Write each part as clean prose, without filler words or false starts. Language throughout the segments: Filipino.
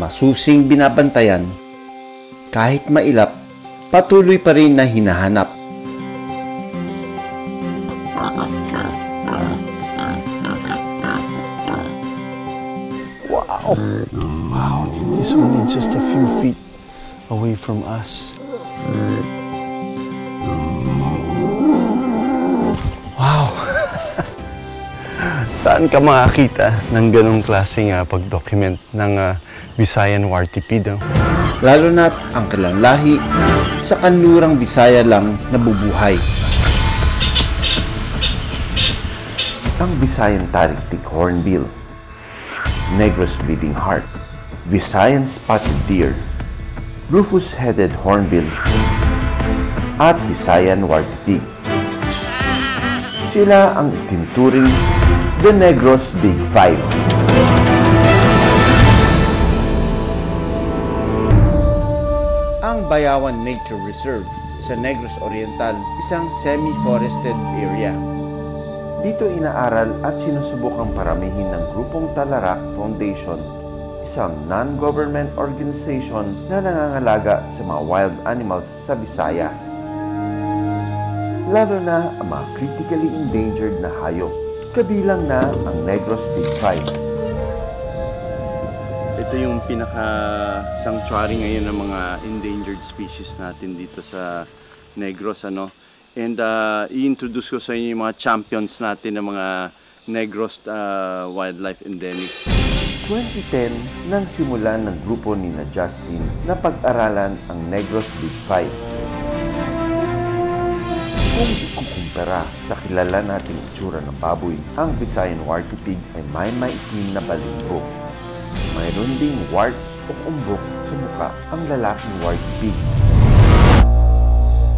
masusing binabantayan, kahit mailap, patuloy pa rin na hinahanap. Wow! Wow, he's only just a few feet away from us. Wow! Saan ka makakita ng ganong klaseng pag-document ng Visayan Wartipid? Lalo na't ang kanilang lahi sa kanlurang Bisaya lang nabubuhay. Ang Visayan Tarik-Tik Hornbill, Negros Bleeding Heart, Visayan Spotted Deer, Rufous-Headed Hornbill, at Visayan Wartipig. Sila ang itinuturing the Negros Big Five. Ang Bayawan Nature Reserve sa Negros Oriental, isang semi-forested area. Dito inaaral at sinusubukang paramihin ng Grupong Talarak Foundation, isang non-government organization na nangangalaga sa mga wild animals sa Visayas. Lalo na ang mga critically endangered na hayop, kabilang na ang Negros Big Five. Ito yung pinaka-sanctuary ngayon ng mga endangered species natin dito sa Negros, ano? And i-introduce ko sa inyo yung mga champions natin ng mga Negros Wildlife Endemic. 2010 nang simulan ng grupo ni Justin na pag-aralan ang Negros Big Five. Kung ikukumpara sa kilala nating itsura ng baboy, ang Visayan Wartipig ay may maitim na balimbog. Mayroon ding warts o umbok sa mukha ang lalaking Wartipig.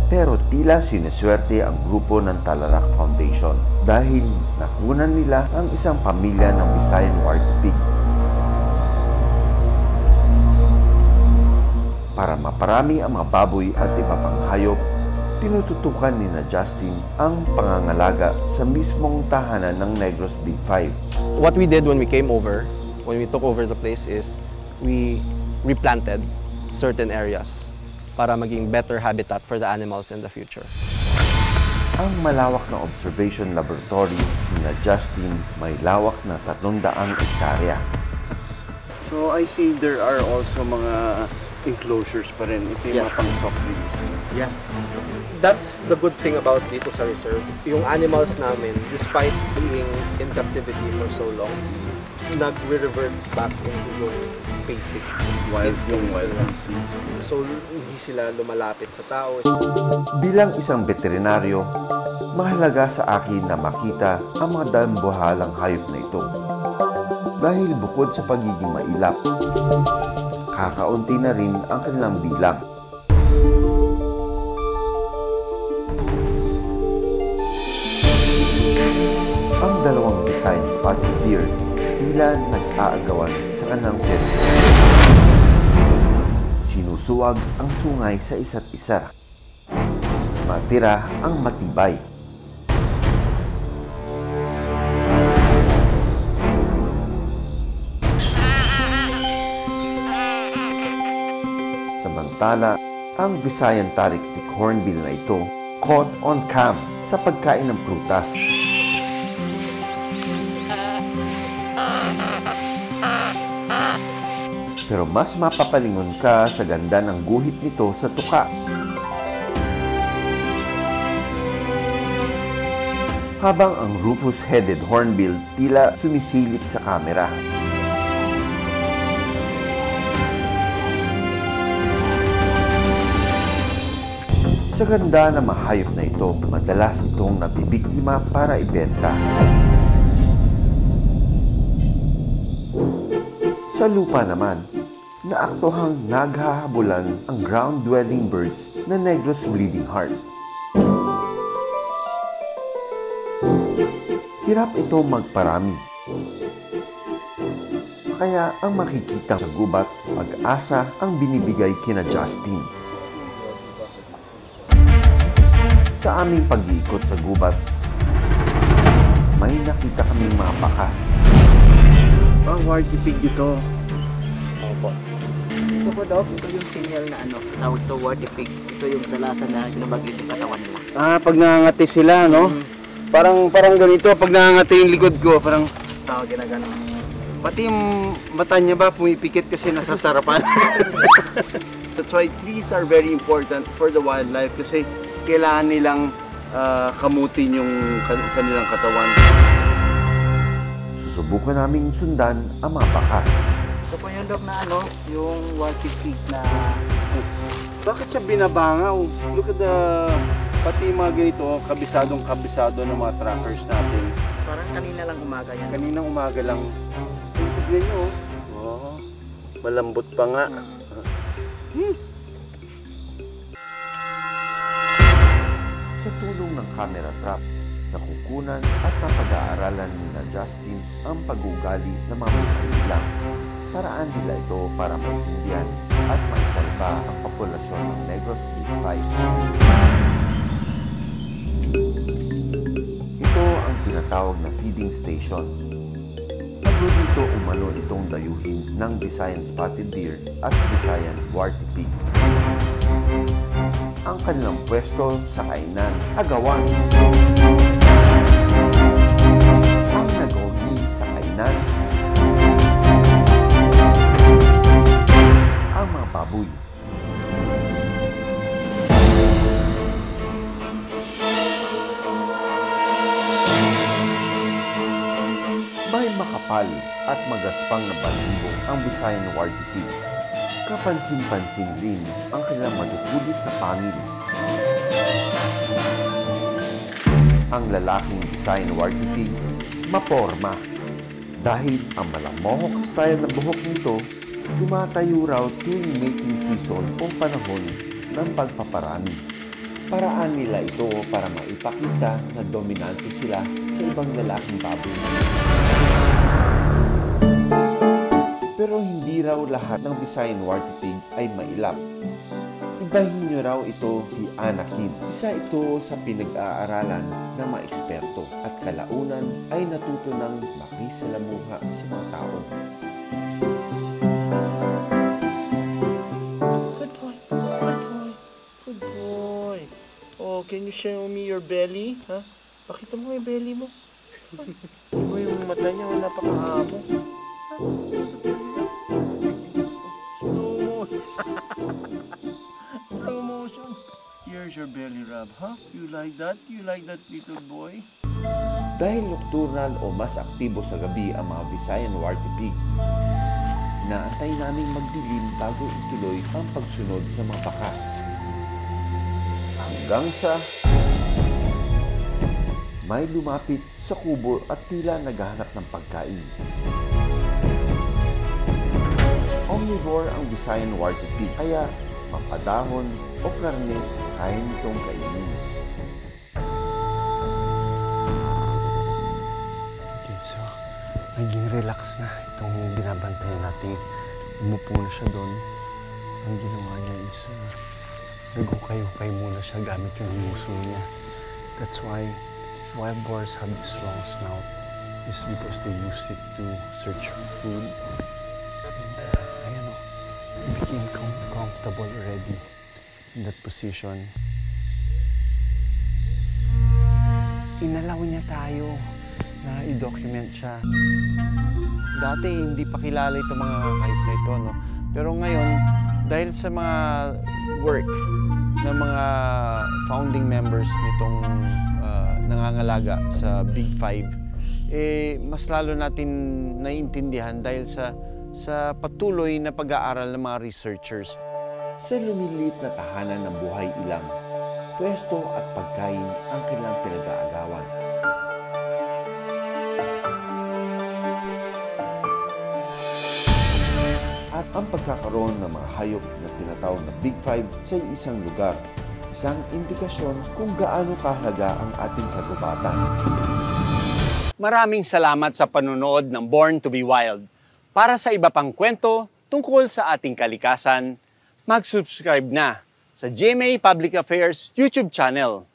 Pero tila sineswerte ang grupo ng Talarak Foundation dahil nakunan nila ang isang pamilya ng Visayan Wartipig. Para maparami ang mga baboy at iba pang hayop, tinututukan ni Justin ang pangangalaga sa mismong tahanan ng Negros Big Five. What we did when we came over, when we took over the place, is we replanted certain areas para maging better habitat for the animals in the future. Ang malawak na observation laboratory ni Justin may lawak na 300 hektarya. So I see there are also mga enclosures pa rin. Ito yung Yes. mga pang-soft release. Yes. That's the good thing about dito sa reserve. Yung animals namin, despite being in captivity for so long, nag-revert back into yung basic instincts nila. So, hindi sila lumalapit sa tao. Bilang isang veterinaryo, mahalaga sa akin na makita ang mga dambuhalang hayop na ito. Dahil bukod sa pagiging mailap, kakaunti na rin ang kanilang bilang. Ang dalawang Visayan Spotted Deer tila nag-aagawan sa kanilang teritoryo. Sinusuwag ang sungay sa isa't isa. Matira ang matibay. Samantala, ang Visayan Tarik-Tik Hornbill na ito caught on cam sa pagkain ng prutas. Pero mas mapapalingon ka sa ganda ng guhit nito sa tuka. Habang ang Rufous-Headed Hornbill tila sumisilip sa kamera. Sa ganda ng mahayop na ito, madalas itong nabibiktima para ibenta. Sa lupa naman, naaktohang naghahabulan ang ground-dwelling birds na Negros Bleeding Heart. Hirap ito magparami. Kaya ang makikita sa gubat, pag-asa ang binibigay kina Justin. Sa aming pag-iikot sa gubat, may nakita kaming mga bakas. Wartipig ito. Opo. Ito po daw, ito yung signal na ano, tawag to warty pig. Ito yung kadalasan na ginabagay sa katawan nila. Pag nangangati sila, no? Parang ganito, pag nangangati yung likod ko, parang Tawag ginagano. pati yung mata niya ba pumipikit kasi nasasarapan. That's why trees are very important for the wildlife kasi kailangan nilang kamutin yung kanilang katawan. Susubukan naming sundan ang mga bakas. Ito po yung dog na ano, yung warty pig na Bakit siya binabangaw? Look at pati yung mga ganito, kabisado ng mga trackers natin. parang kanina lang umaga yan. Kaninang umaga lang. Tignan nyo, oh. Malambot pa nga. Sa tulong ng camera trap, nakukunan at napag-aaralan ni na Justin ang pag-ugali ng mga nilang. Paraan nila ito para maintindihan at maisalba ang populasyon ng Negros Big 5. Ito ang tinatawag na feeding station. Paborito umano itong dayuhin ng Visayan Spotted Deer at Visayan Warty Pig. Ang kanilang pwesto sa kainan, agawan. Ang nagogi sa kainan, ang mga baboy. May makapal at magaspang na balibo ang Visayan Warty Pig. Kapansin-pansin rin ang kanilang matutulis na pangil. Ang lalaking Visayan Warty Pig, maporma. Dahil ang malamohok style na buhok nito, tumatayo raw tuwing mating season o panahon ng pagpaparami. Paraan nila ito para maipakita na dominante sila sa ibang lalaking baboy. Pero hindi raw lahat ng Visayan Warty Pig ay mailap. Ibahin nyo raw ito si Anakin. Isa ito sa pinag-aaralan ng mga eksperto at kalaunan ay natuto ng makisalamuha sa mga tao. Good boy. Good boy. Good boy. Oh, can you show me your belly? Ha? Pakita mo yung belly mo. Oh, yung mata niya wala pa kahapon. Slow motion. Here's your belly rub, huh? You like that? You like that, little boy? Dahil nocturnal o mas aktibo sa gabi ang mga Visayan Warty Pig, inaantay naming magdilim bago ituloy ang pagsunod sa mga bakas. Hanggang sa may lumapit sa kubo at tila naghahanap ng pagkain. Omnivore ang Visayan Warty Pig, kaya mapadahon o karne kaya nitong kainin. Okay, so naging relax na itong binabantayan natin. Umupo na siya doon. Ang ginawa niya is naghukay-hukay muna siya gamit yung muso niya. That's why wild boars have this long snout, is because they use it to search for food. And ayan o, he became comfortable already in that position. Inalaw niya tayo na i-document siya. Dati hindi pa kilala itong mga kahit na ito, no? Pero ngayon, dahil sa mga work ng mga founding members nitong nangangalaga sa Big 5, mas lalo natin naiintindihan dahil sa patuloy na pag-aaral ng mga researchers. Sa lumiliit na tahanan ng buhay ilang, pwesto at pagkain ang kanilang pinag-aagawan. At ang pagkakaroon ng mga hayop na tinatawag na Big 5 sa isang lugar, isang indikasyon kung gaano kahalaga ang ating kagubatan. Maraming salamat sa panonood ng Born to be Wild. Para sa iba pang kwento tungkol sa ating kalikasan, mag-subscribe na sa GMA Public Affairs YouTube channel.